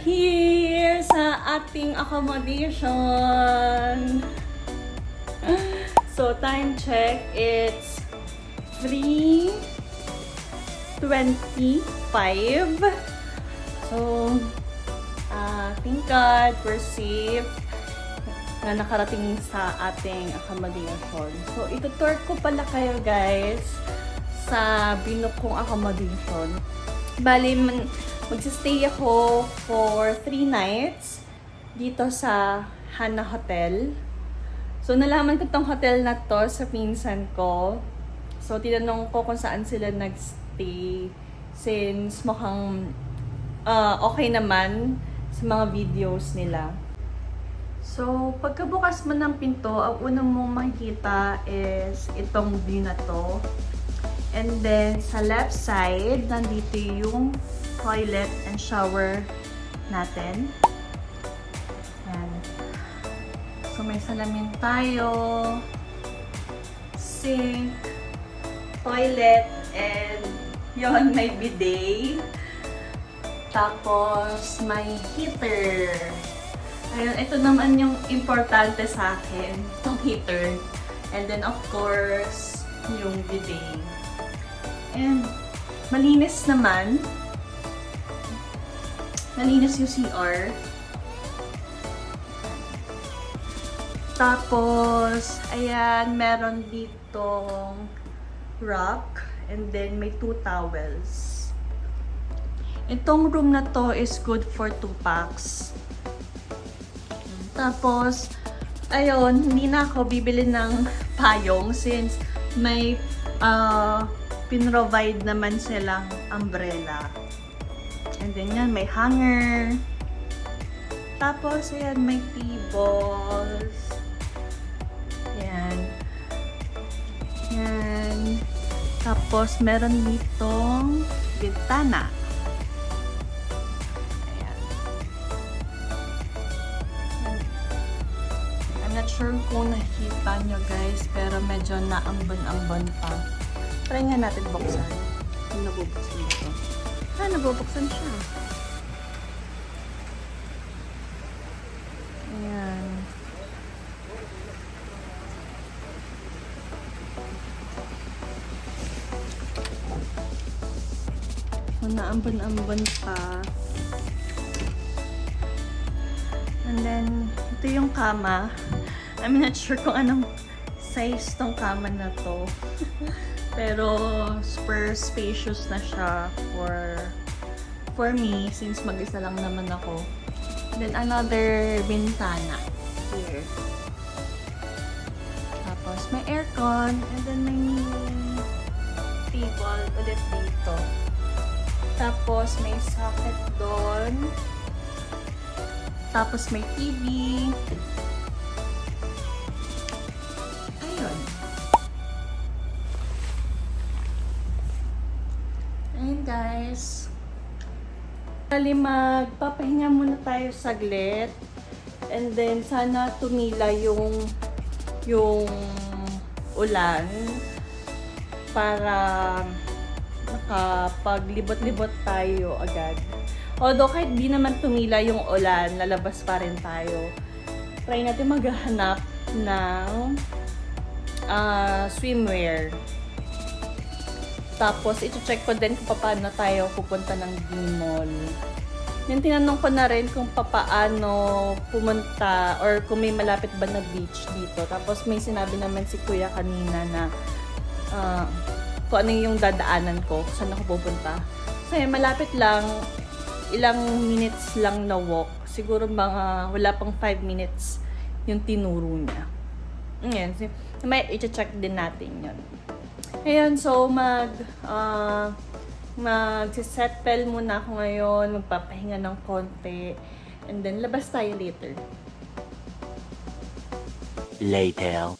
here sa ating accommodation. So, time check, it's 3:25. So, thank God we're safe na nakarating sa ating accommodation. So, itutour ko pala kayo guys sa binook kong accommodation. Bali, magsistay ako for 3 nights dito sa Hana Hotel. So, nalaman ko tong hotel na to sa pinsan ko. So, tinanong ko kung saan sila nagstay since mukhang okay naman sa mga videos nila. So, pagkabukas mo ng pinto, ang unang mong makikita is itong view na to. And then, sa left side, nandito yung toilet and shower natin. Yan. So, may salamin tayo, sink, toilet, and yon may bidet. Tapos, may heater. Ayun, ito naman yung importante sa akin, itong heater. And then, of course, yung bidet. And, malinis naman. Malinis yung CR. Tapos, ayan, meron ditong rack. And then, may 2 towels. Itong room na to is good for 2 packs. Tapos, ayun, hindi na ako bibili ng payong since may pinrovide naman silang umbrella. And then yan, may hanger. Tapos, ayan, may tables. Ayan. Ayan. Tapos, meron ditong bintana. Not sure kung nakikita nyo guys, pero medyo naambon-ambon pa. Try nga natin buksan. Kung nabubuksan ba ito? Nabubuksan siya. Ayan. So, naambon-ambon pa. And then, ito yung kama. I'm not sure kung anong size tong kama na to. Pero, super spacious na siya for me, since mag-isa lang naman ako. Then, another bintana here. Tapos, may aircon. And then, may mini table ulit dito. Tapos, may socket doon. Tapos may TV. Ayun. Ayun guys. Bali magpapahinga muna tayo saglit. And then sana tumila yung ulan para nakapaglibot-libot tayo agad. Although kahit di naman tumila yung ulan, lalabas pa rin tayo. Try natin maghanap ng swimwear. Tapos, ito-check ko din kung paano tayo pupunta ng D-Mall. Yung tinanong ko na rin kung paano pumunta or kung may malapit ba na beach dito. Tapos, may sinabi naman si Kuya kanina na kung ano yung dadaanan ko, kung saan ako pupunta. Kasi malapit lang, ilang minutes lang na walk. Siguro mga wala pang 5 minutes yung tinuro niya. Ayan. May i-check din natin yun. Ayan. So, mag-settle muna ako ngayon. Magpapahinga ng konti. And then, labas tayo later. Later.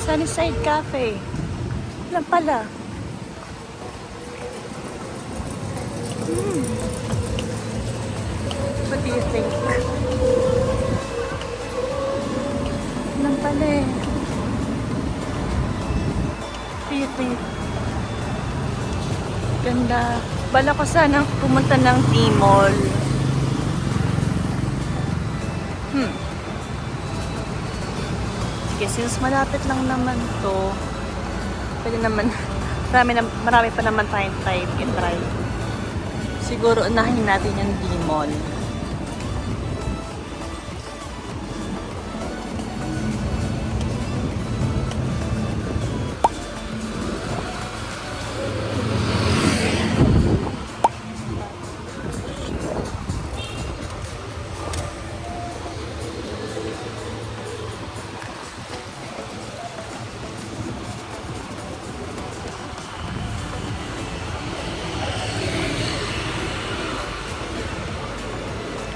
Sunnyside Cafe. Lang pala. What do you think? Lang pala eh. Ito cute. Ganda. Bala ko sanang pumunta ng T-Mall. Sige, since malapit lang naman to, pwede naman, marami pa naman tayong time i-try. Siguro unahin natin yung D-Mall.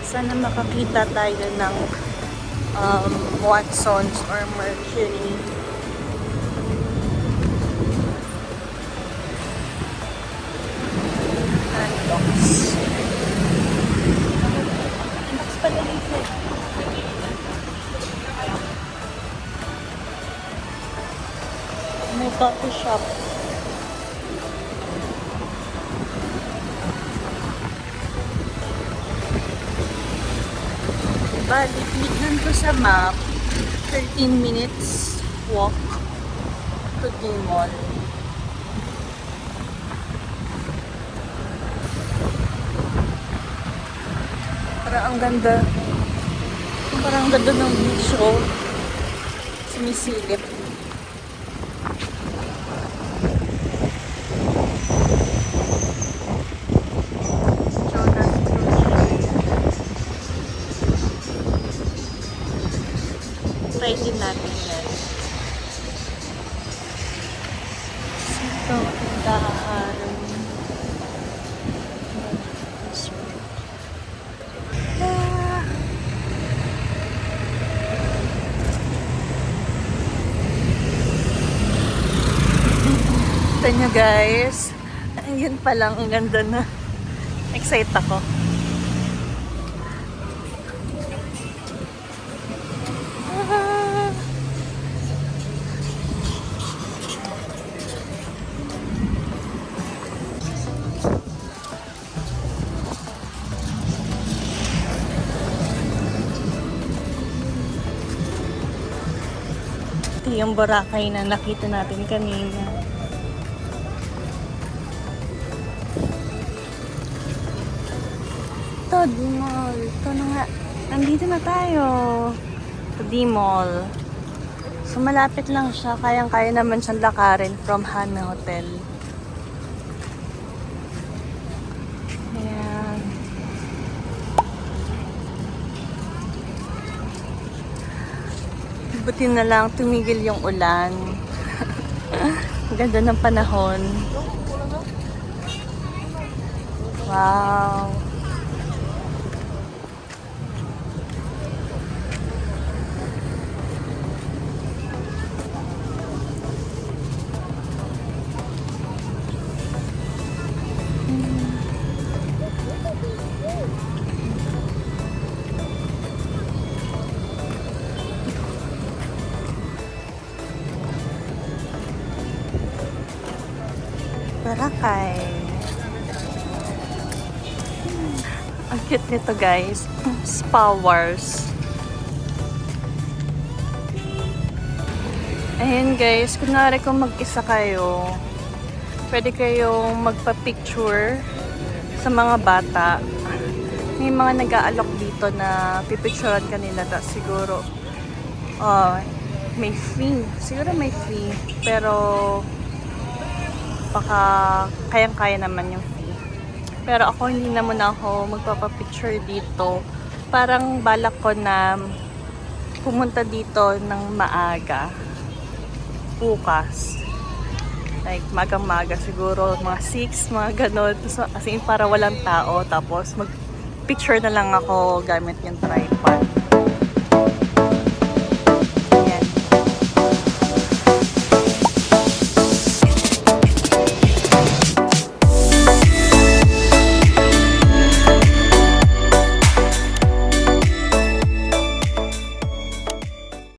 Sana makakita tayo ng Watsons or Mercury. Unbox. Unbox pala dito. May coffee shop. Bali, tignan ko sa map, 13 minutes walk to the mall. Parang ang ganda. Parang ang ganda ng beach, oh. Sumisilip. Try din natin yan. Ito, tindahan. Ito nyo guys. Ayun pa lang, ang ganda na. Excited ako. Ito yung Boracay na nakita natin kanina. Ito, D-Mall. Ito na nga. Nandito na tayo. Ito, D-Mall. So, malapit lang siya. Kayang-kaya naman siyang lakarin from Hana Hotel. Ayan. Buti na lang tumigil yung ulan. Ganda ng panahon. Wow. Boracay. Ang cute nito guys. Spa Wars. Ayan guys, kunwari kung mag-isa kayo, pwede kayong magpa-picture sa mga bata. May mga nag-aalok dito na pipicturean kanila. Tapos siguro, may fee. Siguro may fee. Pero, baka kayang-kaya naman yung fee. Pero ako hindi naman ako magpapapicture dito. Parang balak ko na pumunta dito ng maaga. Bukas. Like magang-maga siguro mga 6, mga ganun. So, as in para walang tao. Tapos mag-picture na lang ako gamit yung tripod.